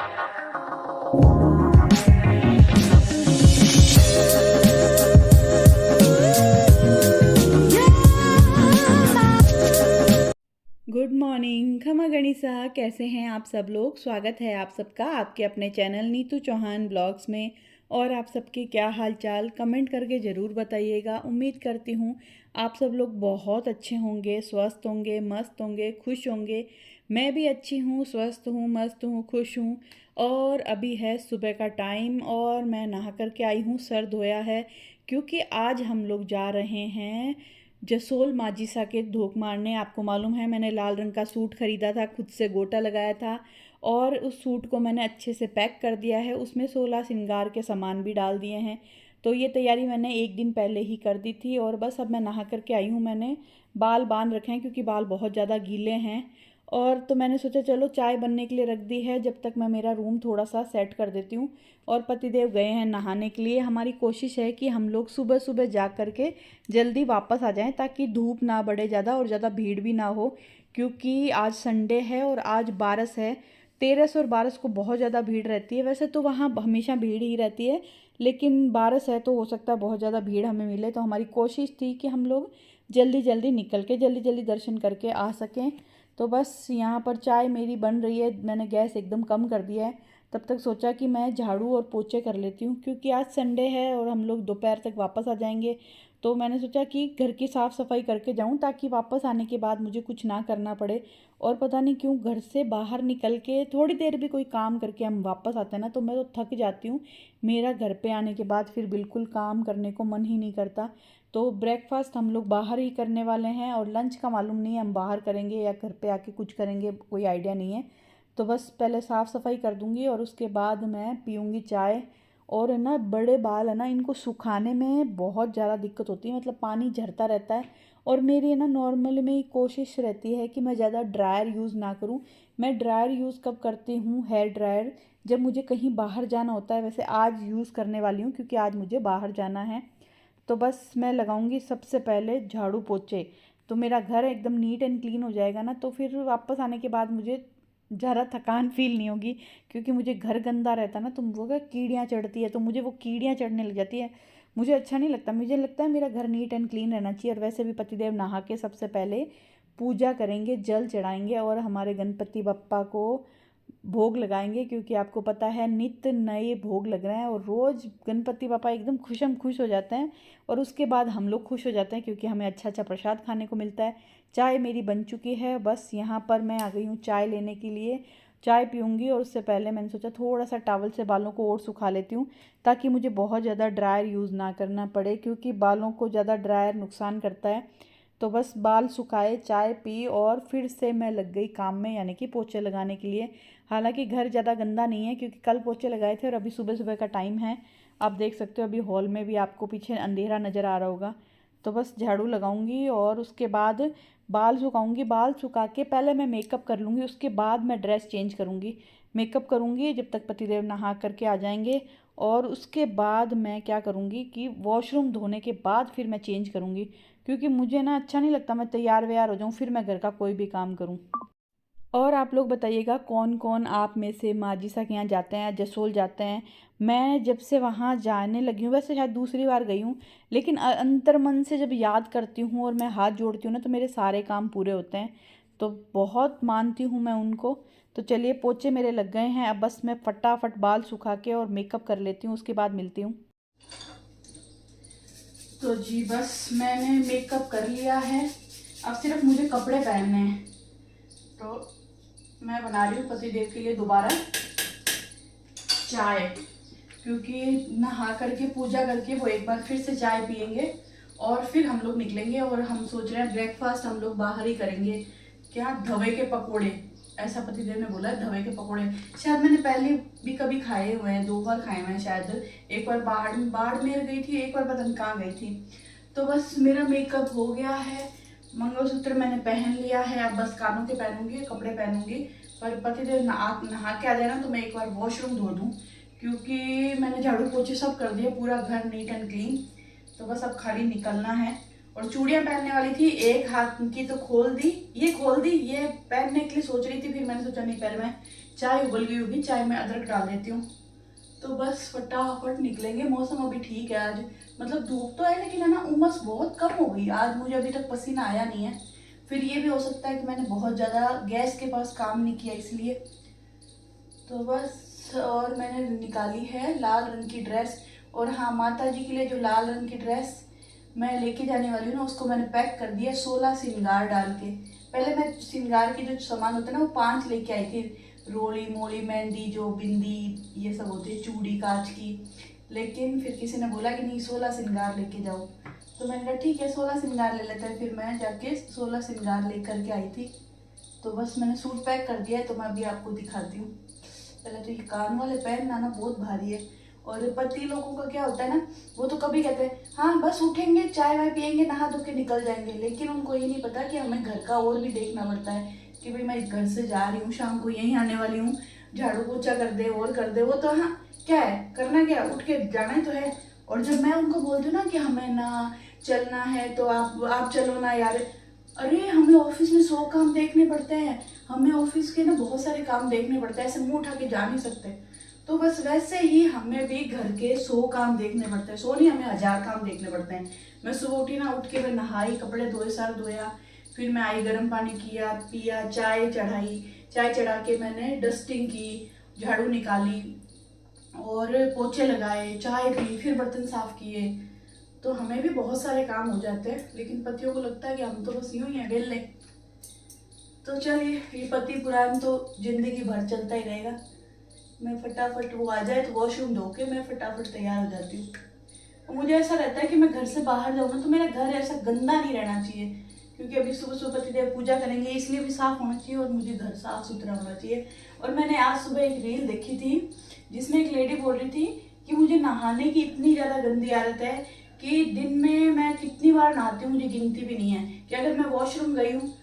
Good morning, खमा गणिसा। कैसे हैं आप सब लोग। स्वागत है आप सबका आपके अपने चैनल नीतू चौहान ब्लॉग्स में। और आप सबके क्या हाल चाल कमेंट करके ज़रूर बताइएगा। उम्मीद करती हूँ आप सब लोग बहुत अच्छे होंगे, स्वस्थ होंगे, मस्त होंगे, खुश होंगे। मैं भी अच्छी हूँ, स्वस्थ हूँ, मस्त हूँ, खुश हूँ। और अभी है सुबह का टाइम और मैं नहा करके आई हूँ, सर धोया है क्योंकि आज हम लोग जा रहे हैं जसोल माजिसा के धोख मारने। आपको मालूम है मैंने लाल रंग का सूट ख़रीदा था, खुद से गोटा लगाया था और उस सूट को मैंने अच्छे से पैक कर दिया है। उसमें 16 श्रृंगार के सामान भी डाल दिए हैं। तो ये तैयारी मैंने एक दिन पहले ही कर दी थी और बस अब मैं नहा करके आई हूँ। मैंने बाल बांध रखे हैं क्योंकि बाल बहुत ज़्यादा गीले हैं। और तो मैंने सोचा चलो चाय बनने के लिए रख दी है, जब तक मैं मेरा रूम थोड़ा सा सेट कर देती हूँ। और पतिदेव गए हैं नहाने के लिए। हमारी कोशिश है कि हम लोग सुबह सुबह जा कर के जल्दी वापस आ जाएं ताकि धूप ना बढ़े ज़्यादा और ज़्यादा भीड़ भी ना हो, क्योंकि आज संडे है और आज बारस है। तेरस और बारस को बहुत ज़्यादा भीड़ रहती है। वैसे तो वहाँ हमेशा भीड़ ही रहती है, लेकिन बारस है तो हो सकता है बहुत ज़्यादा भीड़ हमें मिले। तो हमारी कोशिश थी कि हम लोग जल्दी जल्दी निकल के जल्दी जल्दी दर्शन करके आ सकें। तो बस यहाँ पर चाय मेरी बन रही है, मैंने गैस एकदम कम कर दिया है। तब तक सोचा कि मैं झाड़ू और पोछे कर लेती हूँ क्योंकि आज संडे है और हम लोग दोपहर तक वापस आ जाएंगे। तो मैंने सोचा कि घर की साफ़ सफाई करके जाऊँ ताकि वापस आने के बाद मुझे कुछ ना करना पड़े। और पता नहीं क्यों घर से बाहर निकल के थोड़ी देर भी कोई काम करके हम वापस आते हैं ना तो मैं तो थक जाती हूँ। मेरा घर पे आने के बाद फिर बिल्कुल काम करने को मन ही नहीं करता। तो ब्रेकफास्ट हम लोग बाहर ही करने वाले हैं और लंच का मालूम नहीं है हम बाहर करेंगे या घर पे आके कुछ करेंगे, कोई आइडिया नहीं है। तो बस पहले साफ़ सफाई कर दूँगी और उसके बाद मैं पीऊँगी चाय। और है ना बड़े बाल है ना, इनको सुखाने में बहुत ज़्यादा दिक्कत होती है, मतलब पानी झरता रहता है। और मेरी है ना नॉर्मली में कोशिश रहती है कि मैं ज़्यादा ड्रायर यूज़ ना करूँ। मैं ड्रायर यूज़ कब करती हूँ, हेयर ड्रायर, जब मुझे कहीं बाहर जाना होता है। वैसे आज यूज़ करने वाली हूँ क्योंकि आज मुझे बाहर जाना है। तो बस मैं लगाऊंगी सबसे पहले झाड़ू पोछे, तो मेरा घर एकदम नीट एंड क्लीन हो जाएगा ना। तो फिर वापस आने के बाद मुझे ज़रा थकान फील नहीं होगी, क्योंकि मुझे घर गंदा रहता ना तो वो क्या कीड़ियाँ चढ़ती है, तो मुझे वो कीड़ियाँ चढ़ने लग जाती है। मुझे अच्छा नहीं लगता, मुझे लगता है मेरा घर नीट एंड क्लीन रहना चाहिए। और वैसे भी पतिदेव नहा के सबसे पहले पूजा करेंगे, जल चढ़ाएंगे और हमारे गणपति बप्पा को भोग लगाएंगे, क्योंकि आपको पता है नित्य नए भोग लग रहे हैं और रोज़ गणपति पापा एकदम खुश हो जाते हैं। और उसके बाद हम लोग खुश हो जाते हैं क्योंकि हमें अच्छा अच्छा प्रसाद खाने को मिलता है। चाय मेरी बन चुकी है, बस यहाँ पर मैं आ गई हूँ चाय लेने के लिए। चाय पीऊँगी और उससे पहले मैंने सोचा थोड़ा सा टॉवल से बालों को और सुखा लेती हूँ ताकि मुझे बहुत ज़्यादा ड्रायर यूज़ ना करना पड़े, क्योंकि बालों को ज़्यादा ड्रायर नुकसान करता है। तो बस बाल सुखाए, चाय पी और फिर से मैं लग गई काम में, यानी कि पोछे लगाने के लिए। हालांकि घर ज़्यादा गंदा नहीं है क्योंकि कल पोछे लगाए थे और अभी सुबह सुबह का टाइम है। आप देख सकते हो अभी हॉल में भी आपको पीछे अंधेरा नज़र आ रहा होगा। तो बस झाड़ू लगाऊंगी और उसके बाद बाल सुखाऊंगी। बाल सुखा के पहले मैं मेकअप कर लूँगी, उसके बाद मैं ड्रेस चेंज करूँगी। मेकअप करूँगी जब तक पतिदेव नहा करके आ जाएंगे। और उसके बाद मैं क्या करूँगी कि वॉशरूम धोने के बाद फिर मैं चेंज करूँगी, क्योंकि मुझे ना अच्छा नहीं लगता मैं तैयार व्यार हो जाऊँ फिर मैं घर का कोई भी काम करूँ। और आप लोग बताइएगा कौन कौन आप में से माजिसा के यहाँ जाते हैं, जसोल जाते हैं। मैं जब से वहाँ जाने लगी हूँ, वैसे शायद दूसरी बार गई हूँ, लेकिन अंतर्मन से जब याद करती हूँ और मैं हाथ जोड़ती हूँ ना तो मेरे सारे काम पूरे होते हैं। तो बहुत मानती हूँ मैं उनको। तो चलिए पोछे मेरे लग गए हैं, अब बस मैं फटाफट बाल सुखा के और मेकअप कर लेती हूँ, उसके बाद मिलती हूँ। तो जी बस मैंने मेकअप कर लिया है, अब सिर्फ मुझे कपड़े पहनने हैं। तो मैं बना रही हूँ पतिदेव के लिए दोबारा चाय, क्योंकि नहा करके पूजा करके वो एक बार फिर से चाय पियेंगे और फिर हम लोग निकलेंगे। और हम सोच रहे हैं ब्रेकफास्ट हम लोग बाहर ही करेंगे। क्या, धवे के पकोड़े, ऐसा पतिदेव ने बोला है, धवे के पकोड़े। शायद मैंने पहले भी कभी खाए हुए हैं, 2 बार खाए हुए हैं शायद। एक बार बाड़मेर गई थी, एक बार पता नहीं कहाँ गई थी। तो बस मेरा मेकअप हो गया है, मंगलसूत्र मैंने पहन लिया है, अब बस कानों के पहनूंगी, कपड़े पहनूंगी। पर पतिदेव नहा के आ जाए ना तो मैं एक बार वॉशरूम धो दूँ, क्योंकि मैंने झाड़ू पोछे सब कर दिया, पूरा घर नीट एंड क्लीन। तो बस अब खाली निकलना है और चूड़ियां पहनने वाली थी, एक हाथ की तो खोल दी, ये खोल दी, ये पहनने के लिए सोच रही थी, फिर मैंने सोचा नहीं पहले मैं चाय उबल गई होगी, चाय में अदरक डाल देती हूँ। तो बस फटाफट निकलेंगे। मौसम अभी ठीक है आज, मतलब धूप तो है लेकिन है ना उमस बहुत कम हो गई आज, मुझे अभी तक पसीना आया नहीं है। फिर ये भी हो सकता है कि मैंने बहुत ज़्यादा गैस के पास काम नहीं किया इसलिए। तो बस, और मैंने निकाली है लाल रंग की ड्रेस। और हाँ, माता जी के लिए जो लाल रंग की ड्रेस मैं लेके जाने वाली हूँ ना, उसको मैंने पैक कर दिया 16 श्रृंगार डाल के। पहले मैं श्रृंगार की जो सामान होता है ना वो 5 लेके आई थी, रोली मोली मेहंदी जो बिंदी ये सब होती है, चूड़ी कांच की। लेकिन फिर किसी ने बोला कि नहीं 16 श्रृंगार लेके जाओ, तो मैंने कहा ठीक है 16 श्रृंगार ले लेते हैं। फिर मैं जाके 16 श्रृंगार लेकर के आई थी। तो बस मैंने सूट पैक कर दिया है, तो मैं अभी आपको दिखाती हूँ। पहले तो ये कान वाले पहनना ना बहुत भारी है। और पति लोगों का क्या होता है ना, वो तो कभी कहते हैं हाँ बस उठेंगे चाय वाय पियेंगे नहा धो के निकल जाएंगे, लेकिन उनको ये नहीं पता कि हमें घर का और भी देखना पड़ता है कि भाई मैं घर से जा रही हूँ, शाम को यहीं आने वाली हूँ, झाड़ू पोछा कर दे और कर दे। वो तो हाँ क्या है करना, क्या उठ के जाना ही तो है। और जब मैं उनको बोलती हूँ ना कि हमें ना चलना है तो आप चलो ना यार, अरे हमें ऑफिस में 100 काम देखने पड़ते हैं, हमें ऑफिस के ना बहुत सारे काम देखने पड़ते हैं, ऐसे मुंह उठा के जा नहीं सकते। तो बस वैसे ही हमें भी घर के 100 काम देखने पड़ते हैं, 100 नहीं हमें 1000 काम देखने पड़ते हैं। मैं सुबह उठी ना, उठ के मैं नहाई, कपड़े धोए, सर धोया, फिर मैं आई, गर्म पानी किया, पिया, चाय चढ़ाई, चाय चढ़ा के मैंने डस्टिंग की, झाड़ू निकाली और पोछे लगाए, चाय पी, फिर बर्तन साफ किए। तो हमें भी बहुत सारे काम हो जाते हैं, लेकिन पतियों को लगता है कि हम तो बस यूं ही हैं वेले। तो चलिए, ये पति पुराण तो जिंदगी भर चलता ही रहेगा। मैं फटाफट वो आ जाए तो वॉशरूम धो के मैं फटाफट तैयार हो जाती हूँ। और मुझे ऐसा रहता है कि मैं घर से बाहर जाऊँ ना तो मेरा घर ऐसा गंदा नहीं रहना चाहिए, क्योंकि अभी सुबह सुबह पतिदेव पूजा करेंगे इसलिए भी साफ होना चाहिए और मुझे घर साफ सुथरा होना चाहिए। और मैंने आज सुबह एक रील देखी थी जिसमें एक लेडी बोल रही थी कि मुझे नहाने की इतनी ज़्यादा गंदी आदत है कि दिन में मैं कितनी बार नहाती हूँ मुझे गिनती भी नहीं है, कि अगर मैं वॉशरूम गई हूँ,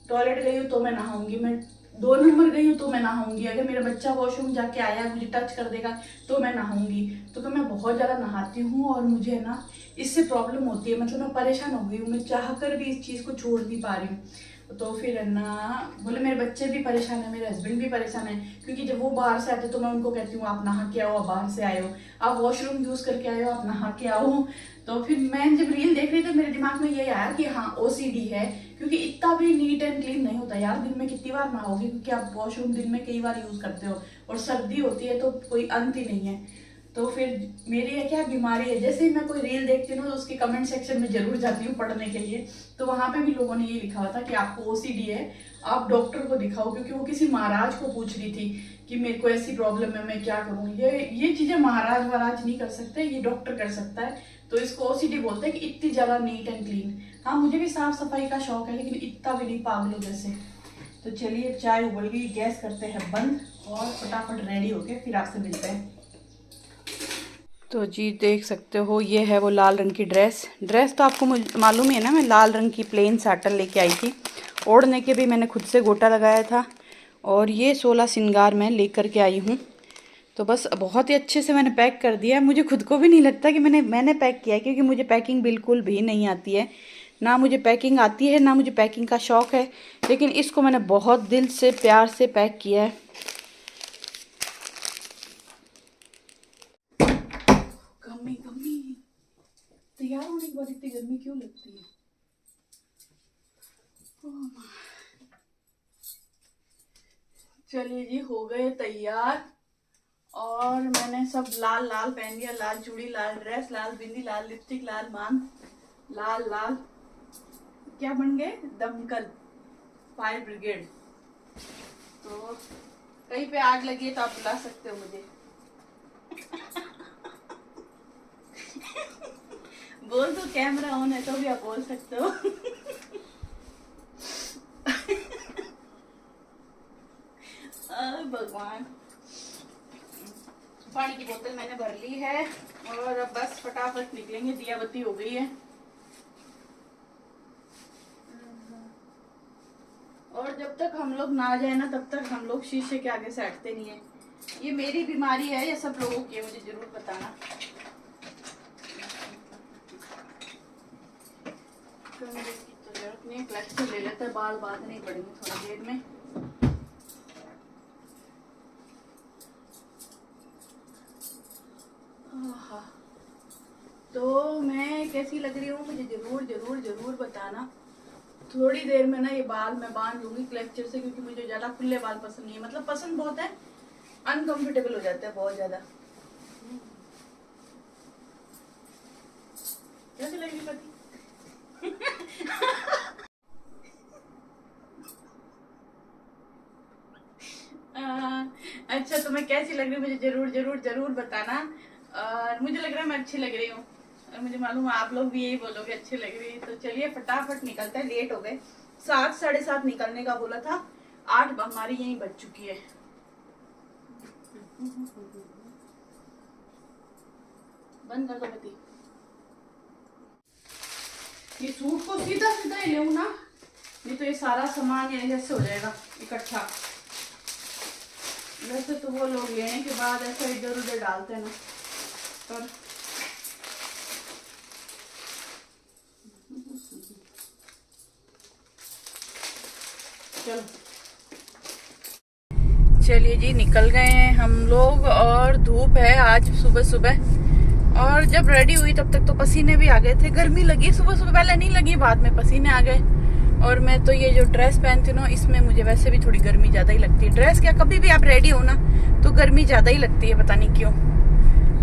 टॉयलेट गई हूँ तो मैं नहाऊंगी, मैं 2 नंबर गई हूँ तो मैं नहाऊंगी, अगर मेरा बच्चा वॉशरूम जाके आया है मुझे टच कर देगा तो मैं नहाऊंगी। तो मैं बहुत ज़्यादा नहाती हूँ और मुझे ना इससे प्रॉब्लम होती है, मतलब मैं परेशान हो गई हूँ, मैं चाह कर भी इस चीज़ को छोड़ नहीं पा रही हूँ। तो फिर ना बोले मेरे बच्चे भी परेशान है, मेरे हस्बैंड भी परेशान है, क्योंकि जब वो बाहर से आते तो मैं उनको कहती हूँ आप नहा के आओ, आप बाहर से आए हो, आप वॉशरूम यूज़ करके आए हो, आप नहा के आओ। तो फिर मैं जब रील देख रही थी मेरे दिमाग में ये आया कि हाँ OCD है, क्योंकि इतना भी नीट एंड क्लीन नहीं होता यार, दिन में कितनी बार नहाओगे, क्योंकि आप वॉशरूम दिन में कई बार यूज़ करते हो और सर्दी होती है तो कोई अंत ही नहीं है। तो फिर मेरी है क्या बीमारी है, जैसे ही मैं कोई रील देखती हूँ तो उसके कमेंट सेक्शन में जरूर जाती हूँ पढ़ने के लिए। तो वहाँ पे भी लोगों ने ये लिखा हुआ था कि आपको OCD है, आप डॉक्टर को दिखाओ, क्योंकि वो किसी महाराज को पूछ रही थी कि मेरे को ऐसी प्रॉब्लम है मैं क्या करूँ। ये चीज़ें महाराज वराज नहीं कर सकते, ये डॉक्टर कर सकता है। तो इसको OCD बोलते हैं कि इतनी ज़्यादा नीट एंड क्लीन। हाँ मुझे भी साफ सफाई का शौक है, लेकिन इतना भी नहीं पागलों जैसे। तो चलिए चाय उबल गई, गैस करते हैं बंद और फटाफट रेडी होके फिर आपसे मिलते हैं। तो जी देख सकते हो ये है वो लाल रंग की ड्रेस तो आपको मालूम ही है ना, मैं लाल रंग की प्लेन साटन लेके आई थी, ओढ़ने के भी मैंने खुद से गोटा लगाया था। और ये 16 श्रृंगार मैं लेकर के आई हूँ। तो बस बहुत ही अच्छे से मैंने पैक कर दिया है, मुझे खुद को भी नहीं लगता कि मैंने पैक किया है, क्योंकि मुझे पैकिंग बिल्कुल भी नहीं आती है, ना मुझे पैकिंग आती है ना मुझे पैकिंग का शौक़ है। लेकिन इसको मैंने बहुत दिल से प्यार से पैक किया है। गम्मी तैयार होने के बाद इतनी गर्मी क्यों लगती है। चलिए जी हो गए तैयार, और मैंने सब लाल लाल पहन लिया, लाल चूड़ी, लाल ड्रेस, लाल बिंदी, लाल लिपस्टिक, लाल मान, लाल लाल क्या बन गए, दमकल, फायर ब्रिगेड। तो कहीं पे आग लगी है तो आप बुला सकते हो मुझे। बोल दो कैमरा ऑन है तो भी आप बोल सकते हो। भगवान, पानी की बोतल मैंने भर ली है और अब बस फटाफट निकलेंगे, दिया बत्ती हो गई है। और जब तक हम लोग ना जाए ना तब तक हम लोग शीशे के आगे से हटते नहीं है। ये मेरी बीमारी है या सब लोगों की है मुझे जरूर बताना। जरूरत नहीं, क्लचर ले लेते हैं, बाल बाद नहीं पड़ेंगे थोड़ी देर में। तो मैं कैसी लग रही हूँ मुझे जरूर जरूर जरूर बताना। थोड़ी देर में ना ये बाल मैं बांध लूंगी क्लचर से, क्योंकि मुझे ज्यादा खुले बाल पसंद नहीं है। मतलब पसंद बहुत है, अनकंफर्टेबल हो जाता है बहुत ज्यादा। कैसे लगेगी पति? अच्छा, तो मैं कैसी लग रही हूँ मुझे जरूर जरूर जरूर बताना। मुझे लग रहा है मैं अच्छी लग रही हूँ, और मुझे मालूम है आप लोग भी यही बोलोगे अच्छी लग रही है। तो चलिए फटाफट निकलते हैं, लेट हो गए। 7 साढ़े 7 निकलने का बोला था, 8 हमारी यही बज चुकी है। बंद कर दो बत्ती। ये सूट को सीधा सीधा ही ले ना, नहीं तो ये सारा सामान ये जैसे हो जाएगा इकट्ठा। वैसे तो वो लोग लेने के बाद ऐसा इधर उधर डालते हैं ना, पर चलो चलिए जी, निकल गए हैं हम लोग। और धूप है आज सुबह सुबह, और जब रेडी हुई तब तक तो पसीने भी आ गए थे। गर्मी लगी सुबह सुबह, पहले नहीं लगी, बाद में पसीने आ गए। और मैं तो ये जो ड्रेस पहनती हूँ ना, इसमें मुझे वैसे भी थोड़ी गर्मी ज्यादा ही लगती है। ड्रेस क्या, कभी भी आप रेडी हो ना तो गर्मी ज्यादा ही लगती है, पता नहीं क्यों।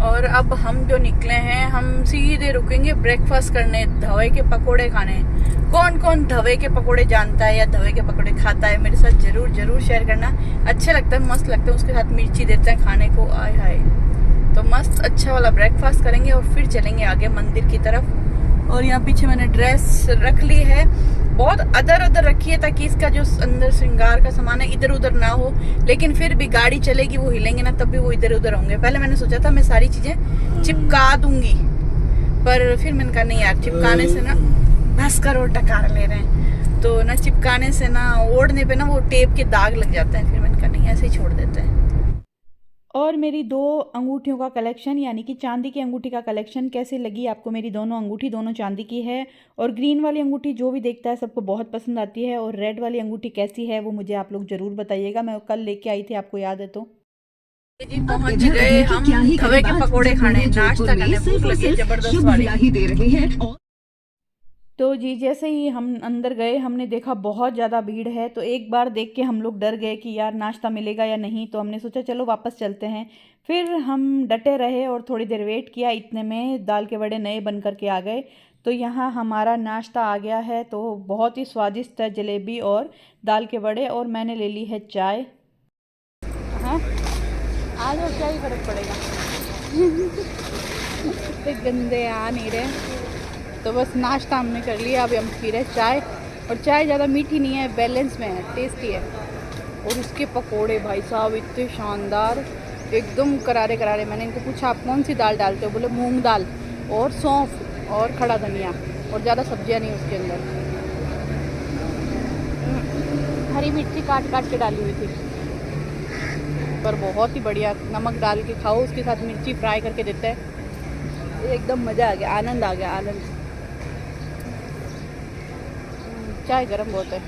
और अब हम जो निकले हैं, हम सीधे रुकेंगे ब्रेकफास्ट करने, धवे के पकोड़े खाने। कौन कौन धवे के पकोड़े जानता है या धवे के पकोड़े खाता है, मेरे साथ जरूर जरूर शेयर करना। अच्छे लगता है, मस्त लगता है, उसके साथ मिर्ची देते हैं खाने को, आय हाय। तो मस्त अच्छा वाला ब्रेकफास्ट करेंगे और फिर चलेंगे आगे मंदिर की तरफ। और यहाँ पीछे मैंने ड्रेस रख ली है, बहुत अदर अदर रखी है, ताकि इसका जो अंदर श्रृंगार का सामान है इधर उधर ना हो। लेकिन फिर भी गाड़ी चलेगी, वो हिलेंगे ना, तब भी वो इधर उधर होंगे। पहले मैंने सोचा था मैं सारी चीजें चिपका दूंगी, पर फिर मैंने कहा नहीं यार, चिपकाने से ना बस करो, टकार ले रहे हैं तो ना, चिपकाने से ना, ओढ़ने पे ना वो टेप के दाग लग जाते हैं। फिर मैंने कहा नहीं, ऐसे ही छोड़ देते हैं। और मेरी 2 अंगूठियों का कलेक्शन, यानी कि चांदी की अंगूठी का कलेक्शन कैसी लगी आपको? मेरी दोनों अंगूठी दोनों चांदी की है, और ग्रीन वाली अंगूठी जो भी देखता है सबको बहुत पसंद आती है। और रेड वाली अंगूठी कैसी है वो मुझे आप लोग ज़रूर बताइएगा, मैं कल लेके आई थी, आपको याद है तो। जी पहुंच गए हम खवे के पकोड़े खाने, नाश्ता करने, भूख लगी जबरदस्त वाली दे रहे हैं। तो जी जैसे ही हम अंदर गए, हमने देखा बहुत ज़्यादा भीड़ है। तो एक बार देख के हम लोग डर गए कि यार नाश्ता मिलेगा या नहीं, तो हमने सोचा चलो वापस चलते हैं। फिर हम डटे रहे और थोड़ी देर वेट किया, इतने में दाल के बड़े नए बन कर के आ गए। तो यहाँ हमारा नाश्ता आ गया है, तो बहुत ही स्वादिष्ट है, जलेबी और दाल के बड़े। और मैंने ले ली है चाय। हाँ आज और क्या ही फर्क पड़ेगा। इतने गंदे आ नहीं रहे। तो बस नाश्ता हमने कर लिया, अभी हम पी रहे चाय। और चाय ज़्यादा मीठी नहीं है, बैलेंस में है, टेस्टी है। और इसके पकोड़े भाई साहब इतने शानदार, एकदम करारे करारे। मैंने इनको पूछा आप कौन सी दाल डालते हो, बोले मूंग दाल और सौंफ और खड़ा धनिया, और ज़्यादा सब्जियां नहीं उसके अंदर। हरी मिर्ची काट काट के डाली हुई थी, पर बहुत ही बढ़िया। नमक डाल के खाओ, उसके साथ मिर्ची फ्राई करके देते हैं, एकदम मज़ा आ गया, आनंद आ गया, आनंद। चाय गरम बहुत है।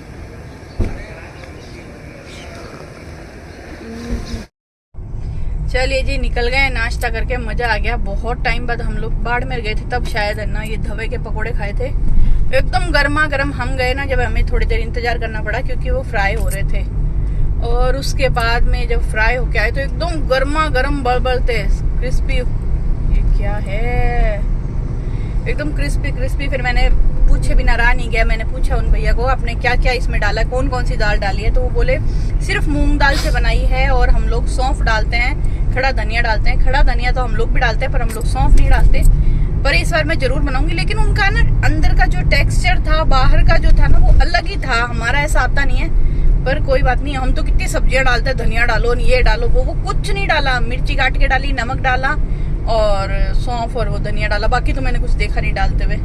चलिए जी निकल गए नाश्ता करके, मज़ा आ गया। बहुत टाइम बाद हम लोग बाड़मेर गए थे, तब शायद है ना ये धवे के पकोड़े खाए थे, एकदम गर्मा गर्म। हम गए ना जब, हमें थोड़ी देर इंतजार करना पड़ा क्योंकि वो फ्राई हो रहे थे। और उसके बाद में जब फ्राई होके आए तो एकदम गर्मा गर्म बड़बड़ थे, क्रिस्पी। ये क्या है, एकदम क्रिस्पी क्रिस्पी। फिर मैंने पूछे बिना रहा नहीं गया, मैंने पूछा उन भैया को आपने क्या क्या इसमें डाला, कौन कौन सी दाल डाली है। तो वो बोले सिर्फ मूंग दाल से बनाई है, और हम लोग सौंफ डालते हैं, खड़ा धनिया डालते हैं। खड़ा धनिया तो हम लोग भी डालते हैं, पर हम लोग सौंफ नहीं डालते। पर इस बार मैं जरूर बनाऊंगी। लेकिन उनका ना अंदर का जो टेक्सचर था, बाहर का जो था ना, वो अलग ही था, हमारा ऐसा आता नहीं है। पर कोई बात नहीं, हम तो कितनी सब्जियां डालते हैं, धनिया डालो, ये डालो, वो कुछ नहीं डाला। मिर्ची काट के डाली, नमक डाला और सौंफ और वो धनिया डाला। बाकी तो मैंने कुछ देखा नहीं डालते हुए,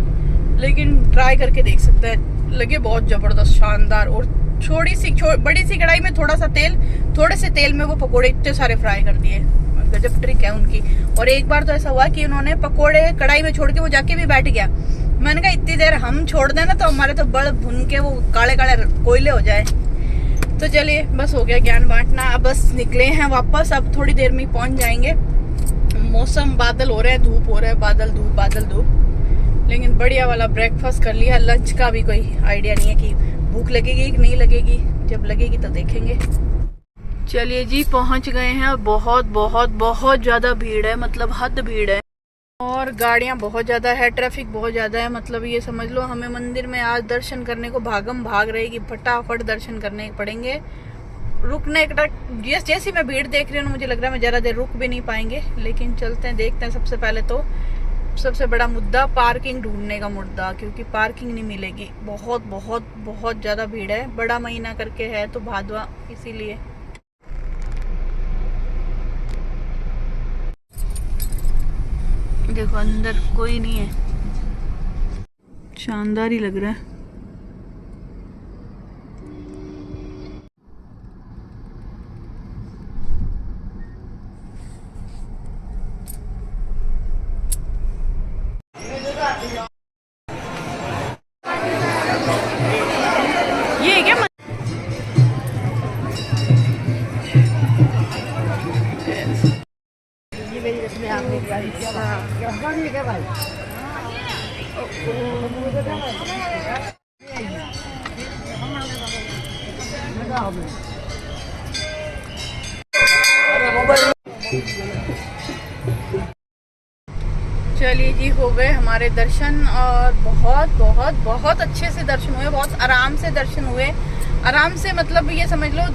लेकिन ट्राई करके देख सकते हैं। लगे बहुत जबरदस्त, शानदार। और बड़ी सी कढ़ाई में थोड़ा सा तेल, थोड़े से तेल में वो पकोड़े इतने सारे फ्राई कर दिए। गजब ट्रिक है उनकी। और एक बार तो ऐसा हुआ कि उन्होंने पकोड़े कढ़ाई में छोड़ के वो जाके भी बैठ गया, मैंने कहा इतनी देर हम छोड़ दें ना तो हमारे तो बड़ भुन के वो काले काले कोयले हो जाए। तो चलिए बस हो गया ज्ञान बांटना, अब बस निकले हैं वापस, अब थोड़ी देर में पहुंच जाएंगे। मौसम बादल हो रहा है, धूप हो रहा है, बादल धूप बादल धूप। लेकिन बढ़िया वाला ब्रेकफास्ट कर लिया, लंच का भी कोई आइडिया नहीं है कि भूख लगेगी कि नहीं लगेगी, जब लगेगी तो देखेंगे। चलिए जी पहुंच गए हैं। बहुत बहुत बहुत ज़्यादा भीड़ है, मतलब हद भीड़ है और गाड़ियां बहुत ज़्यादा है, ट्रैफिक बहुत ज़्यादा है। मतलब ये समझ लो हमें मंदिर में आज दर्शन करने को भागम भाग रहेगी, फटाफट दर्शन करने पड़ेंगे। रुकने का जैसी मैं भीड़ देख रही हूँ मुझे लग रहा है मैं ज़्यादा देर रुक भी नहीं पाएंगे, लेकिन चलते हैं देखते हैं। सबसे पहले तो सबसे बड़ा मुद्दा पार्किंग ढूंढने का मुद्दा, क्योंकि पार्किंग नहीं मिलेगी। बहुत बहुत बहुत ज़्यादा भीड़ है, बड़ा महीना करके है तो भादवा, इसीलिए। देखो अंदर कोई नहीं है, शानदार ही लग रहा है। ये क्या चलिए जी हो गए हमारे दर्शन और बहुत बहुत बहुत अच्छे से दर्शन हुए, बहुत आराम से दर्शन हुए। आराम से मतलब ये समझ लो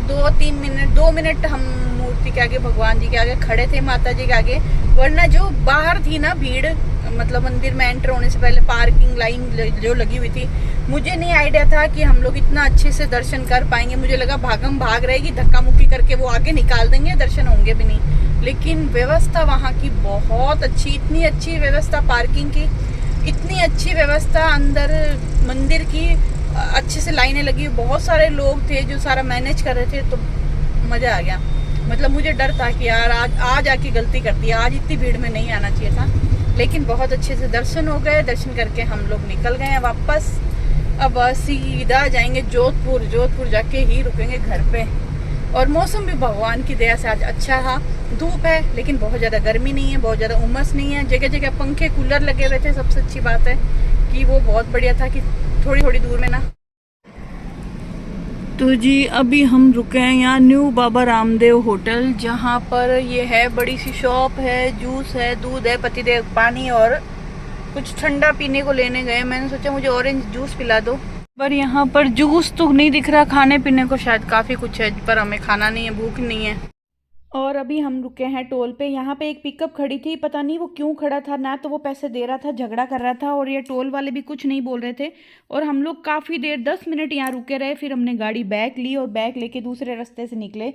2 मिनट हम मूर्ति के आगे, भगवान जी के आगे खड़े थे, माता जी के आगे। वरना जो बाहर थी ना भीड़, मतलब मंदिर में एंटर होने से पहले पार्किंग लाइन जो लगी हुई थी, मुझे नहीं आइडिया था कि हम लोग इतना अच्छे से दर्शन कर पाएंगे। मुझे लगा भागम भाग रहेगी, धक्का मुक्की करके वो आगे निकाल देंगे, दर्शन होंगे भी नहीं। लेकिन व्यवस्था वहाँ की बहुत अच्छी, इतनी अच्छी व्यवस्था पार्किंग की, इतनी अच्छी व्यवस्था अंदर मंदिर की, अच्छे से लाइनें लगी, बहुत सारे लोग थे जो सारा मैनेज कर रहे थे, तो मज़ा आ गया। मतलब मुझे डर था कि यार आज आके गलती कर दी, आज इतनी भीड़ में नहीं आना चाहिए था। लेकिन बहुत अच्छे से दर्शन हो गए। दर्शन करके हम लोग निकल गए हैं वापस। अब सीधा जाएंगे जोधपुर, जोधपुर जाके ही रुकेंगे घर पे। और मौसम भी भगवान की दया से आज अच्छा था, धूप है लेकिन बहुत ज़्यादा गर्मी नहीं है, बहुत ज़्यादा उमस नहीं है। जगह जगह पंखे कूलर लगे हुए थे। सबसे अच्छी बात है कि वो बहुत बढ़िया था कि थोड़ी थोड़ी दूर में ना। तो जी अभी हम रुके हैं यहाँ न्यू बाबा रामदेव होटल, जहाँ पर ये है बड़ी सी शॉप है, जूस है, दूध है, पतीदेव पानी और कुछ ठंडा पीने को लेने गए। मैंने सोचा मुझे ऑरेंज जूस पिला दो, पर यहाँ पर जूस तो नहीं दिख रहा। खाने पीने को शायद काफ़ी कुछ है पर हमें खाना नहीं है, भूख नहीं है। और अभी हम रुके हैं टोल पे। यहाँ पे एक पिकअप खड़ी थी, पता नहीं वो क्यों खड़ा था, ना तो वो पैसे दे रहा था, झगड़ा कर रहा था, और ये टोल वाले भी कुछ नहीं बोल रहे थे। और हम लोग काफ़ी देर 10 मिनट यहाँ रुके रहे, फिर हमने गाड़ी बैक ली और बैक लेके दूसरे रास्ते से निकले।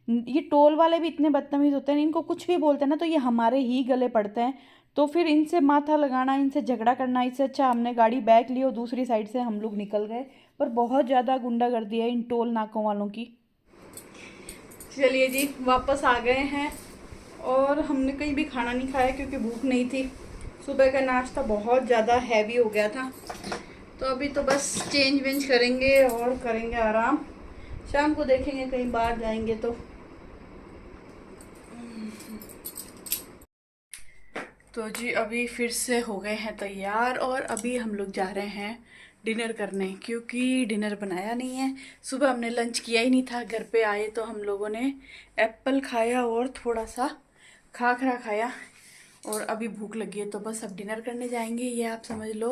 ये टोल वाले भी इतने बदतमीज़ होते हैं, इनको कुछ भी बोलते हैं ना तो ये हमारे ही गले पड़ते हैं। तो फिर इनसे माथा लगाना, इनसे झगड़ा करना, इससे अच्छा हमने गाड़ी बैक ली और दूसरी साइड से हम लोग निकल गए। पर बहुत ज़्यादा गुंडागर्दी है इन टोल नाकों वालों की। चलिए जी वापस आ गए हैं और हमने कहीं भी खाना नहीं खाया क्योंकि भूख नहीं थी। सुबह का नाश्ता बहुत ज़्यादा हैवी हो गया था, तो अभी तो बस चेंज वेंज करेंगे और करेंगे आराम। शाम को देखेंगे कहीं बाहर जाएंगे तो जी अभी फिर से हो गए हैं तैयार और अभी हम लोग जा रहे हैं डिनर करने, क्योंकि डिनर बनाया नहीं है। सुबह हमने लंच किया ही नहीं था, घर पे आए तो हम लोगों ने एप्पल खाया और थोड़ा सा खाखरा खाया और अभी भूख लगी है, तो बस अब डिनर करने जाएंगे। ये आप समझ लो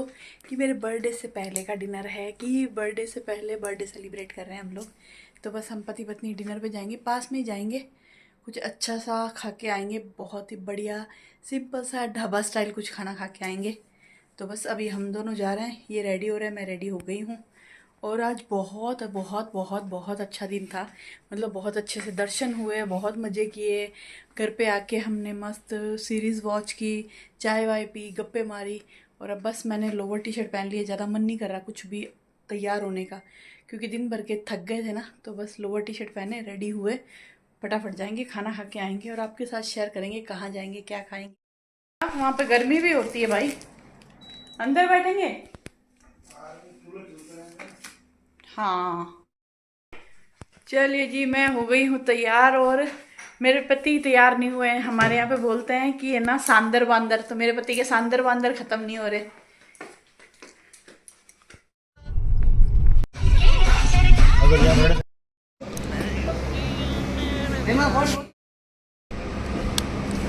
कि मेरे बर्थडे से पहले का डिनर है, कि बर्थडे से पहले बर्थडे सेलिब्रेट कर रहे हैं हम लोग। तो बस हम पति पत्नी डिनर पे जाएंगे, पास में ही जाएंगे, कुछ अच्छा सा खा के आएंगे, बहुत ही बढ़िया सिंपल सा ढाबा स्टाइल कुछ खाना खा के आएंगे। तो बस अभी हम दोनों जा रहे हैं, ये रेडी हो रहा है, मैं रेडी हो गई हूँ। और आज बहुत बहुत बहुत बहुत अच्छा दिन था, मतलब बहुत अच्छे से दर्शन हुए, बहुत मज़े किए। घर पे आके हमने मस्त सीरीज़ वॉच की, चाय वाय पी, गप्पे मारी। और अब बस मैंने लोअर टी शर्ट पहन ली है, ज़्यादा मन नहीं कर रहा कुछ भी तैयार होने का, क्योंकि दिन भर के थक गए थे ना। तो बस लोअर टी शर्ट पहने रेडी हुए, फटाफट जाएंगे, खाना खा के आएंगे और आपके साथ शेयर करेंगे कहाँ जाएंगे, क्या खाएंगे। वहाँ पे गर्मी भी होती है भाई, अंदर बैठेंगे। हाँ चलिए जी, मैं हो गई हूँ तैयार और मेरे पति तैयार नहीं हुए हैं। हमारे यहाँ पे बोलते हैं कि है ना सांदर बांदर, तो मेरे पति के सांदर बांदर खत्म नहीं हो रहे।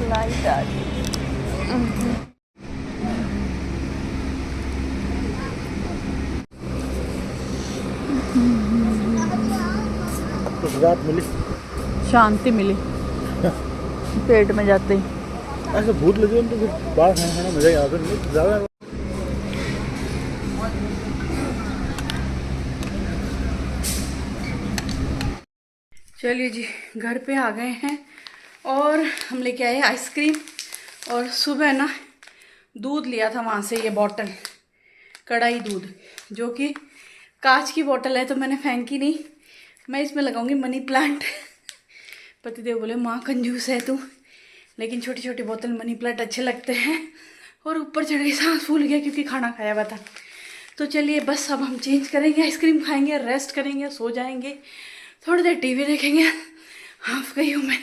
लाइट आ रही है। तो रात मिली, शांति मिली पेट में जाते ही। ऐसे भूत लगे तो फिर बाहर खाना खाना मजा ही आता है ज़्यादा। चलिए जी, घर पे आ गए हैं और हम लेके आए आइसक्रीम। और सुबह ना दूध लिया था वहाँ से, ये बॉटल कढ़ाई दूध, जो कि कांच की बोतल है, तो मैंने फेंकी नहीं। मैं इसमें लगाऊंगी मनी प्लांट। पतिदेव बोले माँ कंजूस है तू, लेकिन छोटी छोटी बोतल मनी प्लांट अच्छे लगते हैं। और ऊपर चढ़ के सांस फूल गया क्योंकि खाना खाया हुआ था। तो चलिए बस अब हम चेंज करेंगे, आइसक्रीम खाएंगे, रेस्ट करेंगे, सो जाएंगे, थोड़ी देर टीवी देखेंगे। हाफ गई हूँ मैं।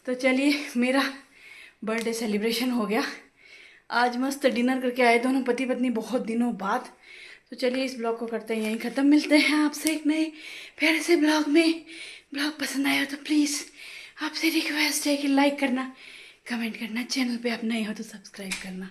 तो चलिए, मेरा बर्थडे सेलिब्रेशन हो गया। आज मस्त डिनर करके आए दोनों पति पत्नी, बहुत दिनों बाद। तो चलिए इस ब्लॉग को करते हैं यहीं ख़त्म। मिलते हैं आपसे एक नए प्यारे से ब्लॉग में। ब्लॉग पसंद आया तो प्लीज़ आपसे रिक्वेस्ट है कि लाइक करना, कमेंट करना, चैनल पे आप नए हो तो सब्सक्राइब करना।